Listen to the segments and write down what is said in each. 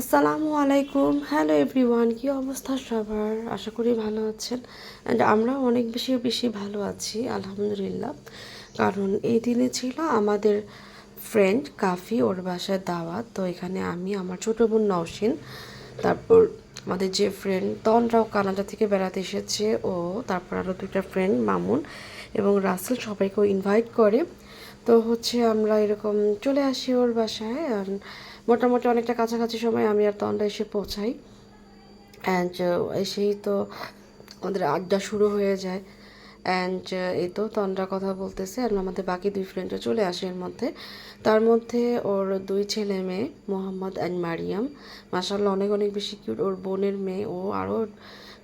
আসসালামু আলাইকুম, hello everyone, কী অবস্থা সবার? আশা করি ভালো আছেন। অ্যান্ড আমরাও অনেক বেশি বেশি ভালো আছি আলহামদুলিল্লাহ। কারণ এই দিনে ছিল আমাদের ফ্রেন্ড কাফি, ওর বাসায় দাওয়াত। তো এখানে আমি, আমার ছোটো বোন নওশিন, তারপর আমাদের যে ফ্রেন্ড তনরাও কানাডা থেকে বেড়াতে এসেছে ও, তারপর আরও দুটা ফ্রেন্ড মামুন এবং রাসেল, সবাইকেও ইনভাইট করে। তো হচ্ছে আমরা এরকম চলে আসি ওর বাসায়। মোটামুটি অনেকটা কাছাকাছি সময় আমি আর তন্দ্রা এসে পৌঁছাই। অ্যান্ড এসেই তো আমাদের আড্ডা শুরু হয়ে যায়। অ্যান্ড এই তো তন্দ্রা কথা বলতেছে আর আমাদের বাকি দুই ফ্রেন্ডও চলে আসে এর মধ্যে। তার মধ্যে ওর দুই ছেলে মেয়ে মোহাম্মদ অ্যান্ড মারিয়াম, মাশাল্লাহ অনেক অনেক বেশি কিউট। ওর বোনের মেয়ে ও আরও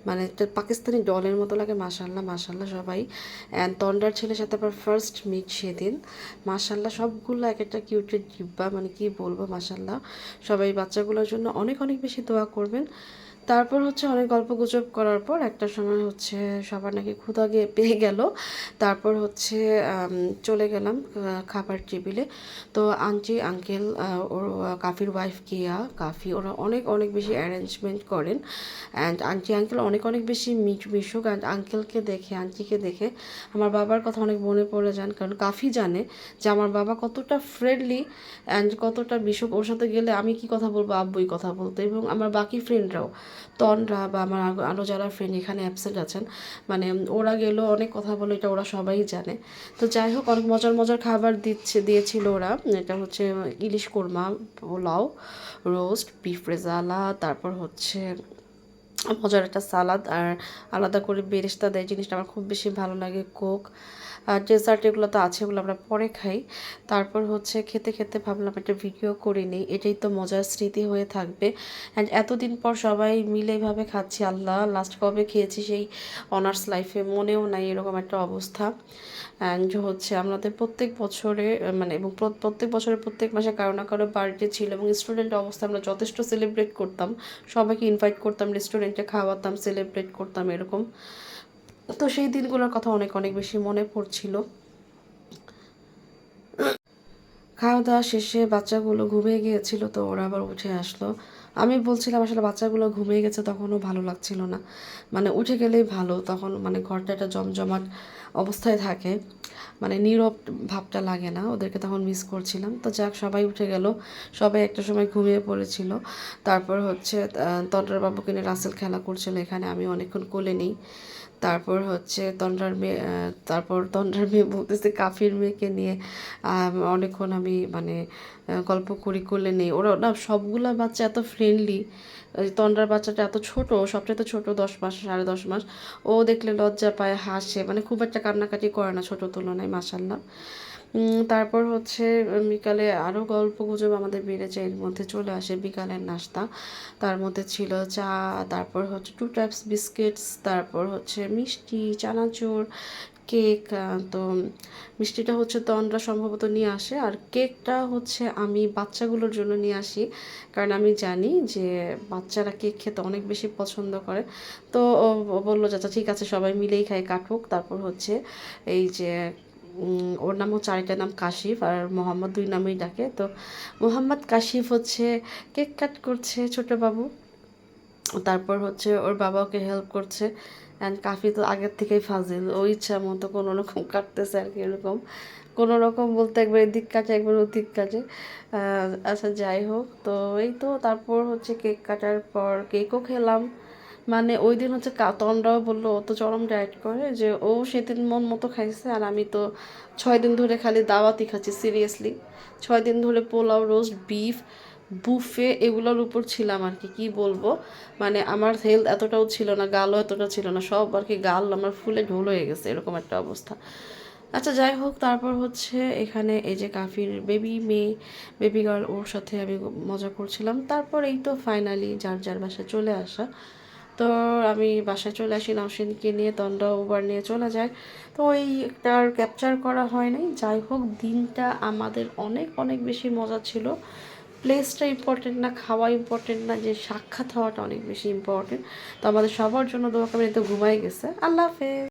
মানে পাকিস্তানি ডলের মতো লাগে, মাশাল্লাহ মাশাল্লাহ সবাই। অ্যান্ড তন্ডার ছেলের সাথে আবার ফার্স্ট মিট সেদিন, মাশাল্লাহ সবগুলো এক একটা কিউটের জিব্বা, মানে কি বলবো মাশাল্লাহ। সবাই বাচ্চাগুলোর জন্য অনেক অনেক বেশি দোয়া করবেন। তারপর হচ্ছে অনেক গল্প গুজব করার পর একটা সময় হচ্ছে সবার নাকি ক্ষুধা গিয়ে পেয়ে গেল। তারপর হচ্ছে চলে গেলাম খাবার টেবিলে। তো আন্টি আঙ্কেল, ওর কাফির ওয়াইফ কিয়া, কাফি, ওরা অনেক অনেক বেশি অ্যারেঞ্জমেন্ট করেন। অ্যান্ড আন্টি আঙ্কেল অনেক অনেক বেশি মিশুক। অ্যান্ড আঙ্কেলকে দেখে, আন্টিকে দেখে আমার বাবার কথা অনেক মনে পড়ে যান, কারণ কাফি জানে যে আমার বাবা কতটা ফ্রেন্ডলি অ্যান্ড কতটা মিশুক। ওর সাথে গেলে আমি কি কথা বলবো, আব্বুই কথা বলতো। এবং আমার বাকি ফ্রেন্ডরাও, তনরা বা আমার আরও যারা ফ্রেন্ড এখানে অ্যাবসেন্ট আছেন, মানে ওরা গেলেও অনেক কথা বলে, এটা ওরা সবাই জানে। তো যাই হোক, অনেক মজার মজার খাবার দিয়েছিল ওরা। এটা হচ্ছে ইলিশ কোরমা, পোলাও, রোস্ট, বিফ রেজালা, তারপর হচ্ছে মজার একটা সালাদ, আর আলাদা করে বেরেস্তা দেয়, জিনিসটা আমার খুব বেশি ভালো লাগে। কোক আর ডেজার্ট এগুলো তো আছে, ওগুলো আমরা পরে খাই। তারপর হচ্ছে খেতে খেতে ভাবলাম একটা ভিডিও করে নিই, এটাই তো মজার স্মৃতি হয়ে থাকবে। অ্যান্ড এতদিন পর সবাই মিলে এইভাবে খাচ্ছি, আল্লাহ লাস্ট কবে খেয়েছি সেই অনার্স লাইফে মনেও নাই এরকম একটা অবস্থা। অ্যান্ড হচ্ছে আমাদের প্রত্যেক বছরে মানে এবং প্রত্যেক বছরে প্রত্যেক মাসে কারো না কারো বার্থডে ছিল, এবং স্টুডেন্ট অবস্থায় আমরা যথেষ্ট সেলিব্রেট করতাম, সবাইকে ইনভাইট করতাম, রেস্টুরেন্টে খাওয়াতাম, সেলিব্রেট করতাম এরকম। তো সেই দিনগুলোর কথা অনেক অনেক বেশি মনে পড়ছিল। খাওয়া দাওয়া শেষে বাচ্চাগুলো ঘুমিয়ে গিয়েছিল, তো ওরা আবার উঠে আসলো। আমি বলছিলাম আসলে বাচ্চাগুলো ঘুমিয়ে গেছে, তখনও ভালো লাগছিল না, মানে উঠে গেলেই ভালো, তখন মানে ঘরটা একটা জমজমাট অবস্থায় থাকে, মানে নীরব ভাবটা লাগে না, ওদেরকে তখন মিস করছিলাম। তো যাক, সবাই উঠে গেল, সবাই একটা সময় ঘুমিয়ে পড়েছিল। তারপর হচ্ছে তন্ডার বাবুকে নিয়ে রাসেল খেলা করছিল এখানে, আমি অনেকক্ষণ কোলে নিই। তারপর হচ্ছে তন্ডার মেয়ে বলতেছে কাফির মেয়েকে নিয়ে অনেকক্ষণ আমি মানে গল্প করি, কোলে নেই। ওরা না সবগুলা বাচ্চা এত ফ্রেন্ডলি, তন্ডার বাচ্চাটা এত ছোট, সবচেয়ে ছোট, 10 মাস, 10.5 মাস। ও দেখলে লজ্জা পায়, হাসে, মানে খুব একটা কান্নাকাটি করে না ছোটো তুলনায়, মাসাল্লাহ। তারপর হচ্ছে বিকালে আরও গল্প গুজব আমাদের বেড়ে যায়, এর মধ্যে চলে আসে বিকালের নাস্তা। তার মধ্যে ছিল চা, তারপর হচ্ছে 2 টাইপস বিস্কিটস, তারপর হচ্ছে মিষ্টি, চানাচুর, কেক। তো মিষ্টিটা হচ্ছে তন্দ্রা সম্ভবত নিয়ে আসে, আর কেকটা হচ্ছে আমি বাচ্চাগুলোর জন্য নিয়ে আসি, কারণ আমি জানি যে বাচ্চারা কেক খেতে অনেক বেশি পছন্দ করে। তো ও বললো চাচা ঠিক আছে, সবাই মিলেই খাই, কাটুক। তারপর হচ্ছে এই যে ওর নাম হচ্ছে, আরেকটার নাম কাশিফ, আর মোহাম্মদ দুই নামেই ডাকে। তো মোহাম্মদ কাশিফ হচ্ছে কেক কাট করছে ছোটো বাবু, তারপর হচ্ছে ওর বাবা ওকে হেল্প করছে। অ্যান্ড কাফি তো আগের থেকেই ফাজিল, ও ইচ্ছা মতো কোনো রকম কাটতেছে আর কি, এরকম কোনো রকম বলতে একবার এদিক কাটে একবার ওদিক কাটে। আচ্ছা যাই হোক, তো এই তো তারপর হচ্ছে কেক কাটার পর কেকও খেলাম। মানে ওই দিন হচ্ছে তন্ডাও বললো, ও তো চরম ডায়েট করে, যে ও সেদিন মন মতো খাইছে, আর আমি তো 6 দিন ধরে খালি দাওয়াতই খাচ্ছি, সিরিয়াসলি 6 দিন ধরে পোলাও, রোস্ট, বিফ, বুফে এগুলোর উপর ছিলাম আর কি, কী বলবো। মানে আমার হেলথ এতটাও ছিল না, গালও এতটা ছিল না, সব আর কি গাল আমার ফুলে ঢোল হয়ে গেছে, এরকম একটা অবস্থা। আচ্ছা যাই হোক, তারপর হচ্ছে এখানে এই যে কাফির বেবি মেয়ে, বেবি গার্ল, ওর সাথে আমি মজা করছিলাম। তারপর এই তো ফাইনালি যার যার বাসায় চলে আসা। তো আমি বাসায় চলে আসি নওশিনকে নিয়ে, তন্ডা ওভার নিয়ে চলে যায়। তো ওইটা আর ক্যাপচার করা হয় নাই। যাই হোক, দিনটা আমাদের অনেক অনেক বেশি মজা ছিল। প্লেসটা ইম্পর্টেন্ট না, খাওয়া ইম্পর্টেন্ট না, যে সাক্ষাৎ হওয়াটা অনেক বেশি ইম্পর্টেন্ট। তো আমাদের সবার জন্য দোয়া করি, তো ঘুমাই গেছে। আল্লাহ হাফেজ।